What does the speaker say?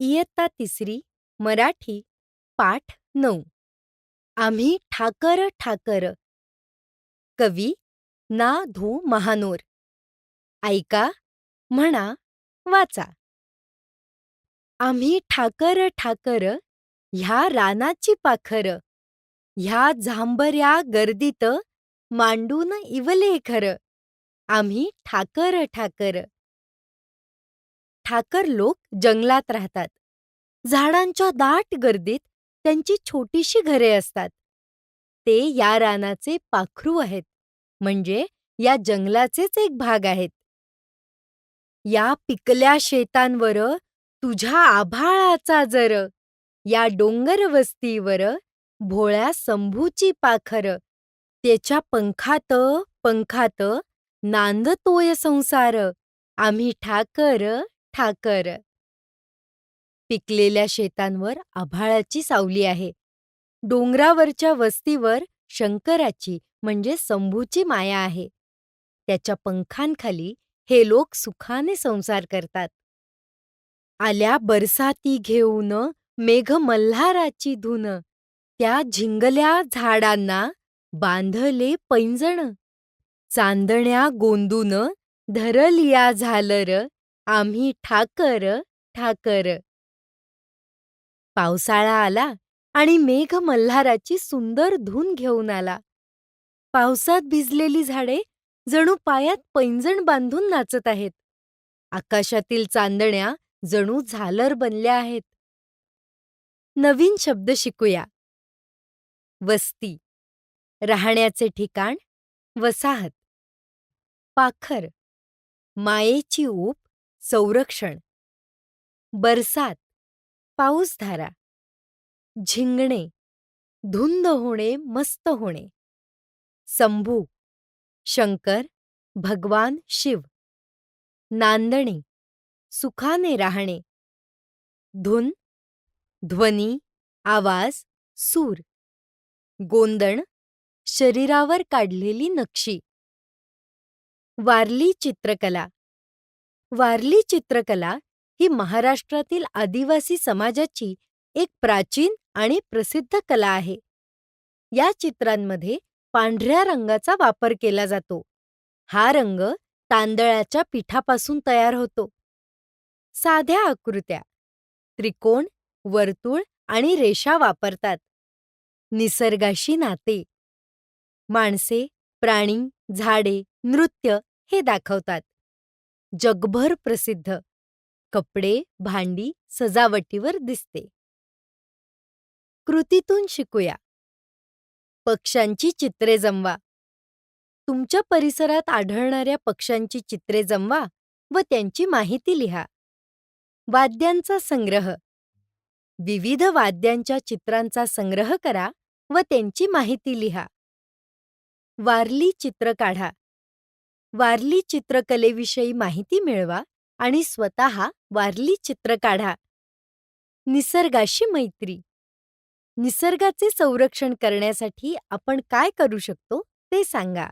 इयत्ता तिसरी मराठी पाठ 9. आम्ही ठाकर ठाकर. कवी ना धो महानोर. ऐका, म्हणा, वाचा. आम्ही ठाकर ठाकर ह्या रानाची पाखर. ह्या झांबऱ्या गर्दीत मांडून इवले खर. आम्ही ठाकर ठाकर. ठाकर लोक जंगलात राहतात. झाडांच्या दाट गर्दीत त्यांची छोटीशी घरे असतात. ते या रानाचे पाखरू आहेत, म्हणजे या जंगलाचेच एक भाग आहेत. या पिकल्या शेतांवर तुझ्या आभाळाचा जर, या डोंगर वस्तीवर भोळ्या शंभूची पाखर. त्याच्या पंखात पंखात नांदतोय संसार. आम्ही ठाकर ठाकर. पिकलेल्या शेतांवर आभाळाची सावली आहे. डोंगरावरच्या वस्तीवर शंकराची म्हणजे शंभूची माया आहे. त्याच्या पंखांखाली हे लोक सुखाने संसार करतात. आल्या बरसाती घेऊन मेघ मल्हाराची धून. त्या झिंगल्या झाडांना बांधले पैंजण. चांदण्या गोंदून धरलिया झालर. आम्ही ठाकर ठाकर. पावसाळा आला आणि मेघ मल्हाराची सुंदर धून घेऊन आला. पावसात भिजलेली झाडे जणू पायात पैंजण बांधून नाचत आहेत. आकाशातील चांदण्या जणू झालर बनल्या आहेत. नवीन शब्द शिकूया. वस्ती, राहण्याचे ठिकाण, वसाहत. पाखर, मायेची ऊब, संरक्षण. बरसात, पाऊसधारा. झिंगणे, धुंद होणे, मस्त होणे. शंभू, शंकर, भगवान शिव. नांदणे, सुखाने राहणे. धुन, ध्वनी, आवाज, सूर. गोंदण, शरीरावर काढलेली नक्षी. वारली चित्रकला. वारली चित्रकला ही महाराष्ट्रातील आदिवासी समाजाची एक प्राचीन आणि प्रसिद्ध कला आहे. या चित्रांमध्ये पांढऱ्या रंगाचा वापर केला जातो. हा रंग तांदळाच्या पिठापासून तयार होतो. साध्या आकृत्या, त्रिकोण, वर्तुळ आणि रेषा वापरतात. निसर्गाशी नाते. माणसे, प्राणी, झाडे, नृत्य हे दाखवतात. जगभर प्रसिद्ध. कपडे, भांडी, सजावटीवर दिसते. कृतीतून शिकूया. पक्ष्यांची चित्रे जमवा. तुमच्या परिसरात आढळणाऱ्या पक्ष्यांची चित्रे जमवा व त्यांची माहिती लिहा. वाद्यांचा संग्रह. विविध वाद्यांच्या चित्रांचा संग्रह करा व त्यांची माहिती लिहा. वारली चित्र काढा. वारली चित्रकलेविषयी माहिती मिळवा आणि स्वतः वारली चित्र काढा. निसर्गाशी मैत्री. निसर्गाचे संरक्षण करण्यासाठी आपण काय करू शकतो ते सांगा.